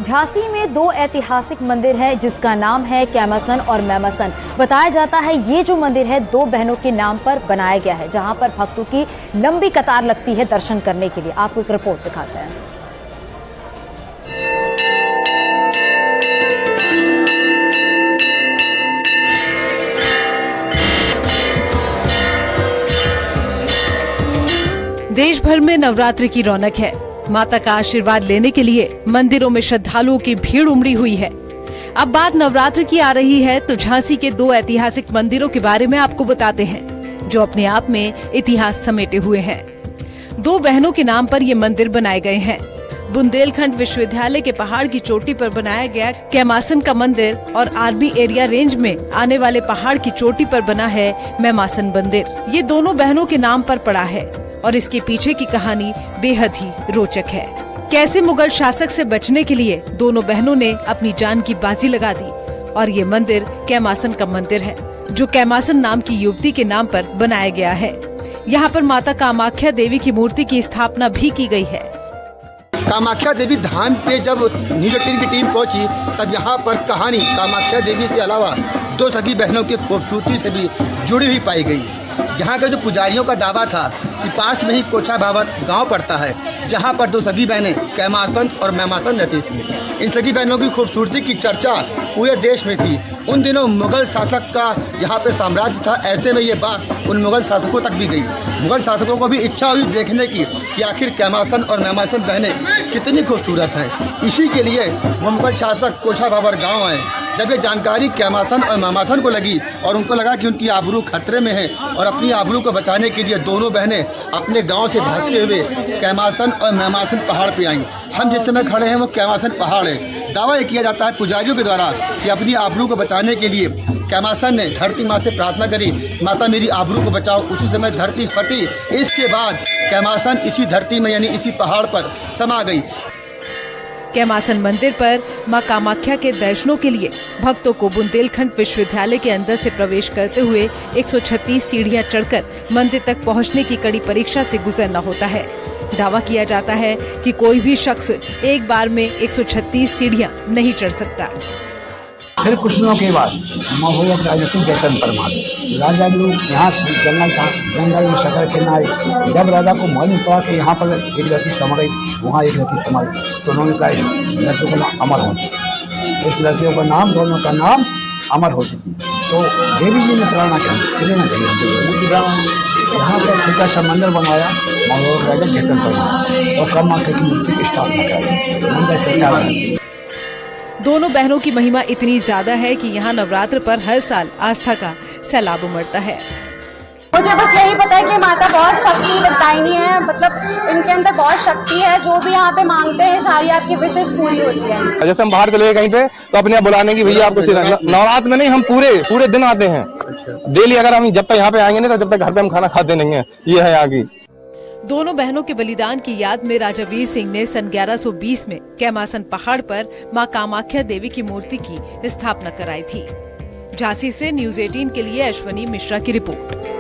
झांसी में दो ऐतिहासिक मंदिर है जिसका नाम है कैमासन और मैमासन। बताया जाता है ये जो मंदिर है दो बहनों के नाम पर बनाया गया है, जहां पर भक्तों की लंबी कतार लगती है दर्शन करने के लिए। आपको एक रिपोर्ट दिखाते हैं। देश भर में नवरात्रि की रौनक है। माता का आशीर्वाद लेने के लिए मंदिरों में श्रद्धालुओं की भीड़ उमड़ी हुई है। अब बात नवरात्र की आ रही है तो झांसी के दो ऐतिहासिक मंदिरों के बारे में आपको बताते हैं, जो अपने आप में इतिहास समेटे हुए हैं। दो बहनों के नाम पर ये मंदिर बनाए गए हैं। बुंदेलखंड विश्वविद्यालय के पहाड़ की चोटी पर बनाया गया कैमासन का मंदिर और आरबी एरिया रेंज में आने वाले पहाड़ की चोटी पर बना है मैमासन मंदिर। ये दोनों बहनों के नाम पर पड़ा है और इसके पीछे की कहानी बेहद ही रोचक है। कैसे मुगल शासक से बचने के लिए दोनों बहनों ने अपनी जान की बाजी लगा दी और ये मंदिर कैमासन का मंदिर है, जो कैमासन नाम की युवती के नाम पर बनाया गया है। यहाँ पर माता कामाख्या देवी की मूर्ति की स्थापना भी की गई है। कामाख्या देवी धाम पे जब न्यूज 18 की टीम पहुंची तब यहाँ पर कहानी कामाख्या देवी से अलावा दो सगी बहनों की खूबसूरती से भी जुड़ी हुई पाई गई। यहाँ के जो पुजारियों का दावा था कि पास में ही कोछा भावत गांव पड़ता है, जहाँ पर दो सगी बहनें कैमासन और मैमासन रहती थी। इन सगी बहनों की खूबसूरती की चर्चा पूरे देश में थी। उन दिनों मुगल शासक का यहाँ पे साम्राज्य था। ऐसे में ये बात उन मुगल शासकों तक भी गई। मुगल शासकों को भी इच्छा हुई देखने की कि आखिर कैमासन और मैमासन बहनें कितनी खूबसूरत हैं। इसी के लिए वो मुगल शासक कोछा भावर गाँव आए। जब ये जानकारी कैमासन और मैमासन को लगी और उनको लगा कि उनकी आबरू खतरे में है और अपनी आबरू को बचाने के लिए दोनों बहनें अपने गांव से भागते हुए कैमासन और मैमासन पहाड़ पे आईं। हम जिस समय खड़े हैं वो कैमासन पहाड़ है। दावा ये किया जाता है पुजारियों के द्वारा कि अपनी आबरू को बचाने के लिए कैमासन ने धरती माँ से प्रार्थना करी, माता मेरी आबरू को बचाओ। उसी समय धरती फटी। इसके बाद कैमासन इसी धरती में यानी इसी पहाड़ पर समा गई। कैमासन मंदिर पर मां कामाख्या के दर्शनों के लिए भक्तों को बुंदेलखंड विश्वविद्यालय के अंदर से प्रवेश करते हुए 136 सीढ़ियां चढ़कर मंदिर तक पहुंचने की कड़ी परीक्षा से गुजरना होता है। दावा किया जाता है कि कोई भी शख्स एक बार में 136 सीढ़ियां नहीं चढ़ सकता। फिर कुछ दिनों के बाद महाराज राजसी जैसन परमात्मा राजा लोग यहाँ जंगल में सफर करना आए। जब राजा को मालूम पड़ा कि यहाँ पर एक लड़की समा गई, वहाँ एक लड़की समा गई, तो उन्होंने कहा इस लड़कियों का नाम अमर हो चुकी। इस लड़कियों का नाम, दोनों का नाम अमर हो चुकी। तो देवी जी ने प्रेरणा की यहाँ पर छोटा सा मंदिर बनवाया महाराज राजा जैसन परमात्मा और कामाख्या की मूर्ति की स्थापना कराई। मंदिर सरकार दोनों बहनों की महिमा इतनी ज्यादा है कि यहाँ नवरात्र पर हर साल आस्था का सैलाब उमड़ता है। मुझे बस यही पता है कि माता बहुत शक्ति बताइनी है, मतलब इनके अंदर बहुत शक्ति है। जो भी यहाँ पे मांगते हैं सारी आपकी विशेष पूरी होती है। जैसे हम बाहर चले गए कहीं पे तो अपने बुलाने की भैया आपको नवरात्र में नहीं, हम पूरे दिन आते हैं डेली। अगर हम जब तक यहाँ पे आएंगे नहीं तो जब तक घर पे हम खाना खाते नहीं है। ये है यहाँ की। दोनों बहनों के बलिदान की याद में राजा वीर सिंह ने सन 1120 में कैमासन पहाड़ पर मां कामाख्या देवी की मूर्ति की स्थापना कराई थी। झांसी से न्यूज 18 के लिए अश्वनी मिश्रा की रिपोर्ट।